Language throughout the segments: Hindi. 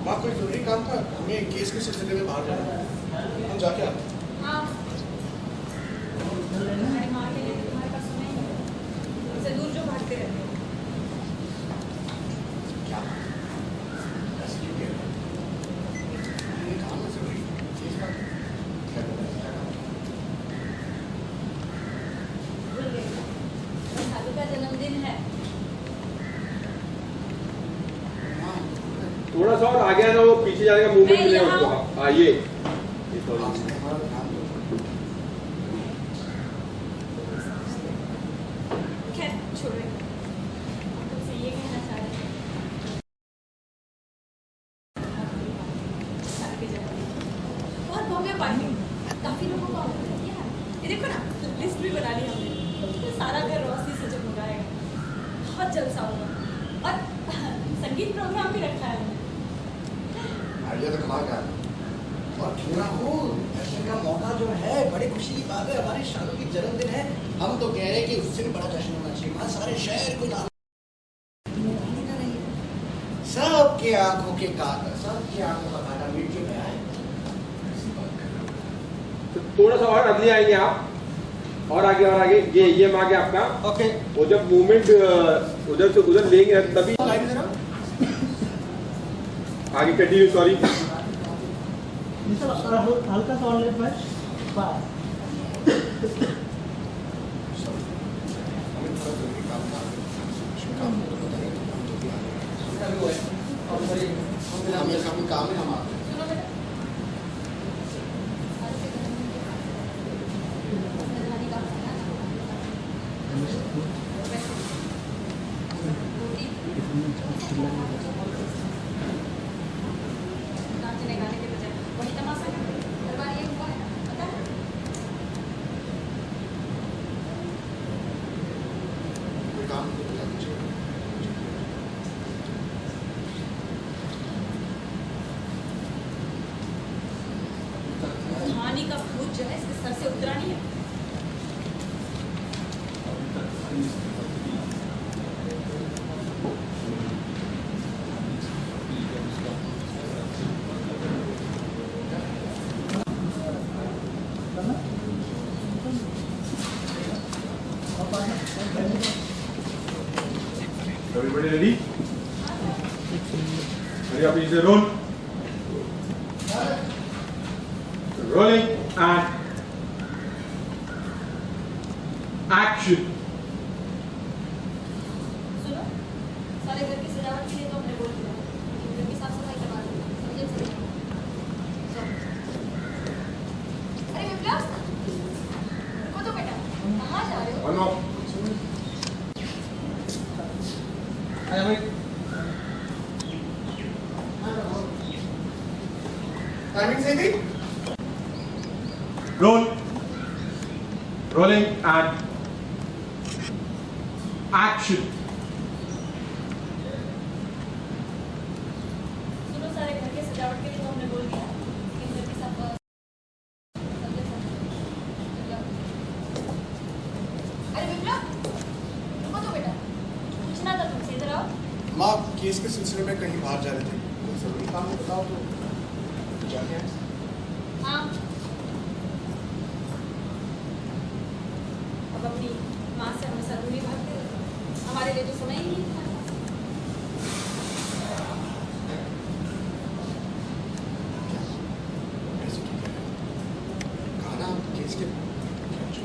माँ कोई जरूरी काम था, हमें केस के सिलसिले में बाहर जाना है, हम जाके आते हैं। हाँ। हमारी माँ के लिए तुम्हारे पास समय ही नहीं, उनसे दूर जो भागते रहते हैं। क्या? ऐसे क्यों कह रहे हो? ये काम है जरूरी, केस का क्या कर रहे हैं? भूल गई, सालू का जन्मदिन है। थोड़ा सा और आगे आना, वो पीछे जाने का मूवमेंट मिलेगा उसको। हाँ ये खैर छोड़ो, तुमसे ये कहना चाह रहे थे सालू के जन्मदिन और भव्य पार्टी, काफी लोगों को आमंत्रित किया है। ये देखो ना, लिस्ट भी बना ली हमने, सारा घर रोशनी से जगमगाएगा, बहुत जलसा होगा और संगीत प्रोग्राम भी रखा है हमने। आइडिया तो कमाल का है, और क्यों ना हो, जश्न का मौका जो है, बड़ी खुशी की बात है, हमारी शालू की जन्मदिन है, हम तो कह रहे हैं कि उससे भी बड़ा जश्न होना चाहिए, वहाँ सारे शहर को सबके आंखों के काटा, सबके आंखों का काटा मीट के गया है। थोड़ा सा और अगले आएंगे आप, और आगे ये माँ के आपका। ओके, वो जब मूवमेंट उधर से उधर लेंगे तभी आगे कंटिन्यू। सॉरी हल्का सा ऑनलाइन बस हमें कभी काम है हमारा। सुनो बेटा, नाचने गाने के बजाय वही तमाशा है। हर बार ये हुआ है ना, पता है? कोई काम तो बता दीजिए। कहानी का भूत जो है इसके सर से उतरा नहीं है। Everybody ready? Hurry up, is the roll. Rolling and action. सुनो, सारे घर की सजावट के लिए तो हमने बोल दिया, घर की साफ सफाई करवा दी, समझे सही? अरे विप्लव, रुको तो बेटा, कहाँ जा रहे हो? One more. टाइमिंग सही थी? Roll. Rolling and action. सुनो, सारे घर के सजावट के लिए तो हमने बोल दिया, लेकिन घर की साफ समझे समझे? अरे विप्लव, रुको तो बेटा, पूछना था तुमसे, इधर आओ। माँ केस के सिलसिले में कहीं बाहर जा रहे थे, कोई जरूरी काम है बताओ तो जाके आए। हाँ, अब अपनी माँ से हमेशा दूरी भागते रहते, हमारे लिए तो समय ही नहीं था। ऐसे क्यों कह रहे हो? कहा ना केस के क्या जो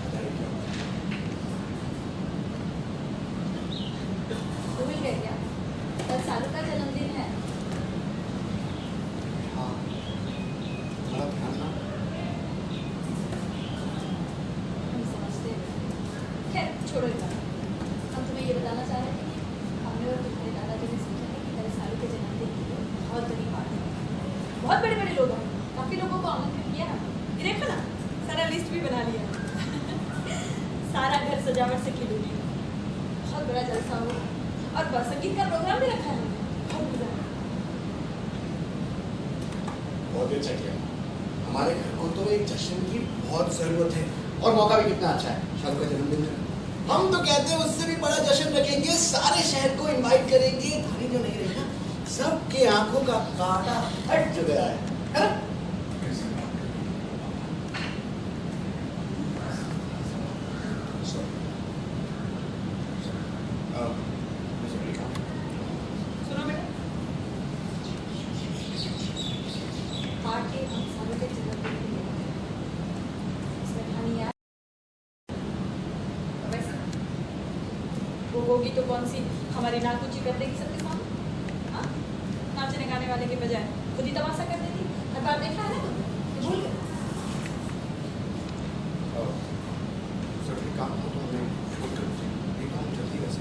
बताइए क्या? भूल गए क्या? कल सालू का जन्मदिन है। हाँ, थोड़ा ध्यान ना। हम समझते हैं। खैर छोड़ो ये बात। हम तुम्हें ये बताना चाह रहे थे कि हमने और तुम्हारे दादाजी ने सोचा है कि कल सालू के जन्मदिन के लिए बहुत बड़ी पार्टी है। बहुत बड़े बड़े लोग हैं, काफी लोगों को आमंत्रित किया है। ये देखो ना, सारा लिस्ट भी बना लिया। सारा घर सजावट से खिलूंगी, बहुत बड़ा जलसा होगा और बस संगीत का प्रोग्राम भी रखा है हमने, बहुत मजा आएगा। बहुत अच्छा किया। हमारे घर को तो एक जश्न की बहुत जरूरत है। और मौका भी कितना अच्छा है, शाहरुख का जन्मदिन है। हम तो कहते हैं उससे भी बड़ा जश्न रखेंगे, सारे शहर को इनवाइट करेंगे। धानी जो नहीं रही ना, सबके आंखों का कांटा हट गया है ना? सुनो बेटा, पार्टी हम सालों के जन्मदिन के लिए इसमें धानी आए। वैसे वो होगी तो कौन सी हमारी नाकुची कर देगी सबके सामने? हाँ, नाचने गाने वाले के बजाय खुद ही तमाशा कर देती। हर बार देखा है ना तुमने, भूल गए? काम तो जल्दी कैसे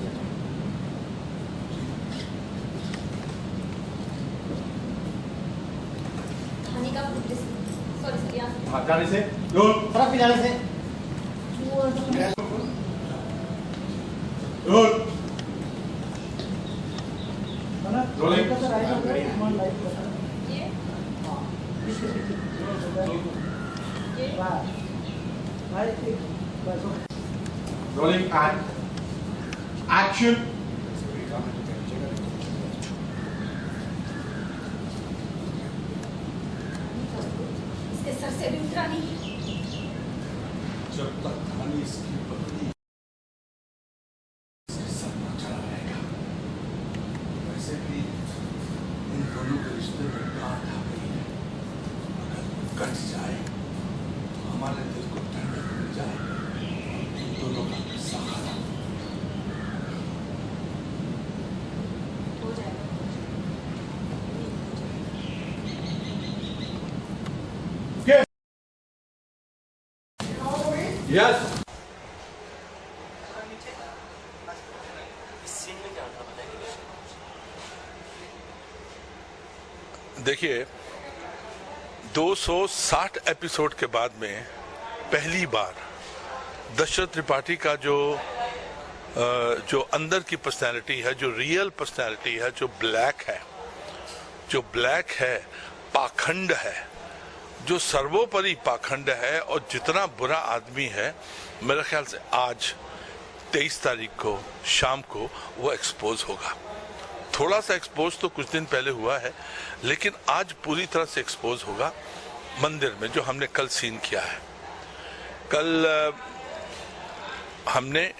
धानी का सॉरी सर, यहाँ जाने से रोल तरफ भी जाने से रोल रोलिंग का राइट हो गया, कमांड लाइट कर ये हां इसके ये बाय राइट बस रोलिंग एंड एक्शन। इसके सर से भी उतरा नहीं। जब तक धानी इसकी पत्नी इसके सर पर चढ़ा रहेगा, वैसे भी इन दोनों के रिश्ते में गांठ आ गई है। अगर कट जाए तो हमारे दिल को ठंडक मिल जाए। इन दोनों का सहारा हो जाएगा। यस देखिए, 260 एपिसोड के बाद में पहली बार दशरथ त्रिपाठी का जो अंदर की पर्सनैलिटी है, जो रियल पर्सनैलिटी है, जो ब्लैक है, पाखंड है, जो सर्वोपरि पाखंड है और जितना बुरा आदमी है, मेरे ख्याल से आज 23 तारीख को शाम को वो एक्सपोज होगा। थोड़ा सा एक्सपोज तो कुछ दिन पहले हुआ है, लेकिन आज पूरी तरह से एक्सपोज होगा मंदिर में, जो हमने कल सीन किया है। कल हमने,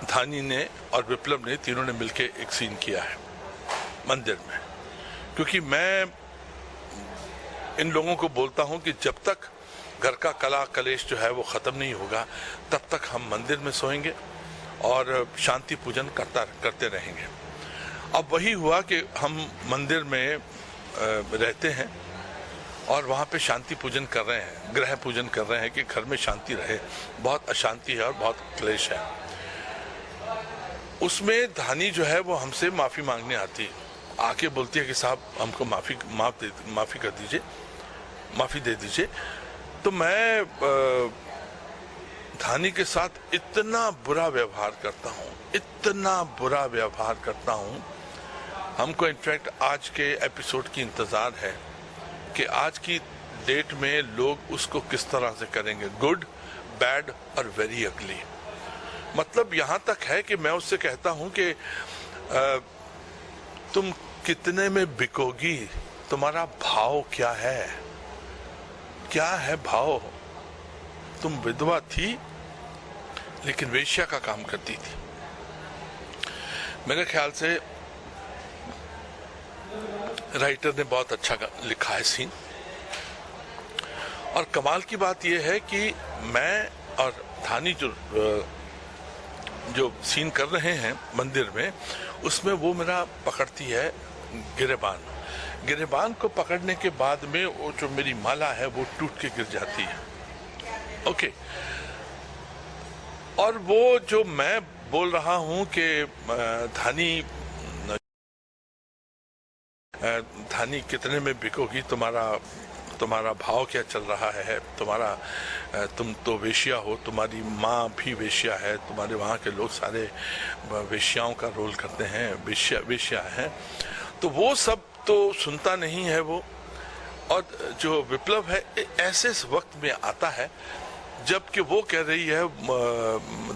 धानी ने और विप्लव ने, तीनों ने मिलके एक सीन किया है मंदिर में। क्योंकि मैं इन लोगों को बोलता हूं कि जब तक घर का कला कलेश जो है वो खत्म नहीं होगा, तब तक हम मंदिर में सोएंगे और शांति पूजन करते रहेंगे। अब वही हुआ कि हम मंदिर में रहते हैं और वहाँ पे शांति पूजन कर रहे हैं, ग्रह पूजन कर रहे हैं कि घर में शांति रहे। बहुत अशांति है और बहुत क्लेश है। उसमें धानी जो है वो हमसे माफ़ी मांगने आती है, आके बोलती है कि साहब हमको माफ़ी कर दीजिए, माफ़ी दे दीजिए। तो मैं धानी के साथ इतना बुरा व्यवहार करता हूँ, इतना बुरा व्यवहार करता हूँ। हमको इनफैक्ट आज के एपिसोड की इंतज़ार है कि आज की डेट में लोग उसको किस तरह से करेंगे, गुड, बैड और वेरी अगली। मतलब यहाँ तक है कि मैं उससे कहता हूँ कि तुम कितने में बिकोगी, तुम्हारा भाव क्या है, क्या है भाव। तुम विधवा थी लेकिन वेश्या का काम करती थी। मेरे ख्याल से राइटर ने बहुत अच्छा लिखा है सीन। और कमाल की बात यह है कि मैं और धानी जो सीन कर रहे हैं मंदिर में, उसमें वो मेरा पकड़ती है गिरेबान को पकड़ने के बाद में वो जो मेरी माला है वो टूट के गिर जाती है। ओके। और वो जो मैं बोल रहा हूं कि धानी कितने में बिकोगी, तुम्हारा भाव क्या चल रहा है, तुम तो वेश्या हो, तुम्हारी माँ भी वेश्या है, तुम्हारे वहाँ के लोग सारे वेश्याओं का रोल करते हैं, वेश्या है। तो वो सब तो सुनता नहीं है वो। और जो विप्लव है ऐसे वक्त में आता है जबकि वो कह रही है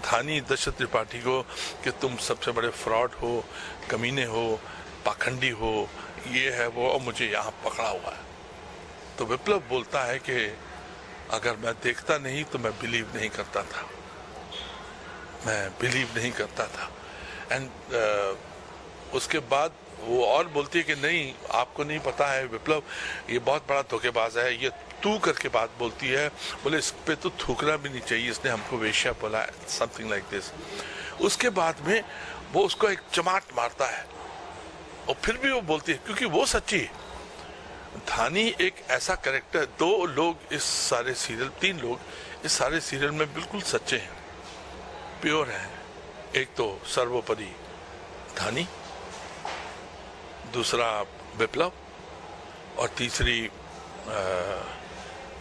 धानी दशरथ त्रिपाठी को कि तुम सबसे बड़े फ्रॉड हो, कमीने हो, पाखंडी हो, ये है वो, और मुझे यहाँ पकड़ा हुआ है। तो विप्लव बोलता है कि अगर मैं देखता नहीं तो मैं बिलीव नहीं करता था, मैं बिलीव नहीं करता था। एंड उसके बाद वो और बोलती है कि नहीं, आपको नहीं पता है विप्लव, ये बहुत बड़ा धोखेबाज है, ये तू करके बात बोलती है, बोले इस पे तो थूकना भी नहीं चाहिए, इसने हमको वेश्या बोला, समथिंग लाइक दिस। उसके बाद में वो उसको एक चमाट मारता है और फिर भी वो बोलती है, क्योंकि वो सच्ची है। धानी एक ऐसा कैरेक्टर, 2 लोग इस सारे सीरियल, 3 लोग इस सारे सीरियल में बिल्कुल सच्चे हैं, प्योर हैं। एक तो सर्वोपरि धानी, दूसरा विप्लव, और तीसरी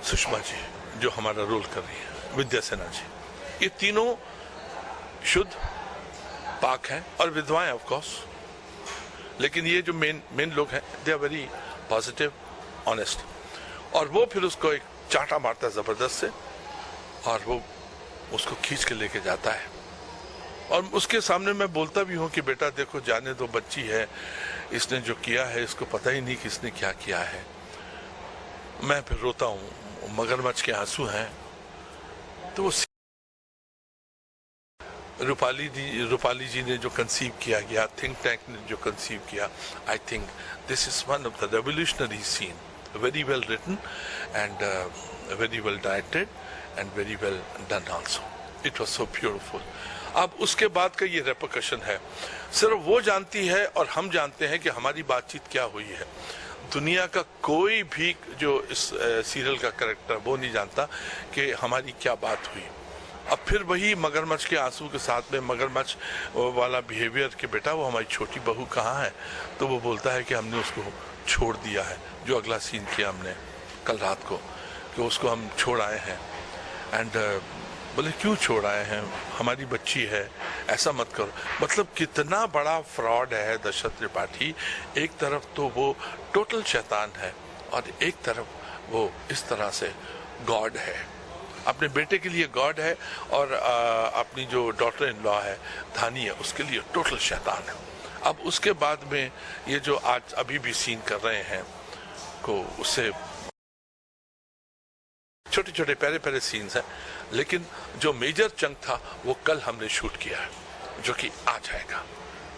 सुषमा जी जो हमारा रोल कर रही है, विद्या सेना जी। ये तीनों शुद्ध पाक हैं और विधवाएं ऑफ कोर्स, लेकिन ये जो मेन लोग हैं they are very positive, honest. और वो फिर उसको एक चांटा मारता है जबरदस्त से, और वो उसको खींच के लेके जाता है। और उसके सामने मैं बोलता भी हूँ कि बेटा देखो, जाने दो, बच्ची है, इसने जो किया है इसको पता ही नहीं कि इसने क्या किया है। मैं फिर रोता हूँ, मगरमच्छ के आंसू हैं। तो वो रूपाली जी ने जो कंसीव किया गया, थिंक टैंक ने जो कंसीव किया, I think this is one of the revolutionary scene, very well written and very well directed and very well done also. It was so beautiful. अब उसके बाद का ये रेपरकशन है, सिर्फ वो जानती है और हम जानते हैं कि हमारी बातचीत क्या हुई है। दुनिया का कोई भी जो इस सीरियल का कैरेक्टर वो नहीं जानता कि हमारी क्या बात हुई। अब फिर वही मगरमच्छ के आंसू के साथ में मगरमच्छ वाला बिहेवियर कि बेटा वो हमारी छोटी बहू कहाँ है, तो वो बोलता है कि हमने उसको छोड़ दिया है। जो अगला सीन किया हमने कल रात को कि उसको हम छोड़ आए हैं। एंड बोले क्यों छोड़ आए हैं, हमारी बच्ची है, ऐसा मत करो। मतलब कितना बड़ा फ्रॉड है दशरथ त्रिपाठी। एक तरफ तो वो टोटल शैतान है और एक तरफ वो इस तरह से गॉड है, अपने बेटे के लिए गॉड है, और अपनी जो डॉटर इन लॉ है धानी है उसके लिए टोटल शैतान है। अब उसके बाद में ये जो आज अभी भी सीन कर रहे हैं को उससे छोटे छोटे प्यारे प्यारे सीन्स हैं, लेकिन जो मेजर चंक था वो कल हमने शूट किया है, जो कि आ जाएगा।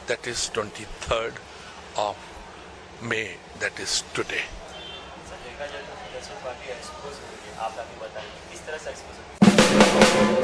That is 23rd of May, that is today. Sir देखा जाए तो दशरथ पार्टी एक्सपोज हो गई, आप अभी बताइए किस तरह से एक्सपोज हो गई?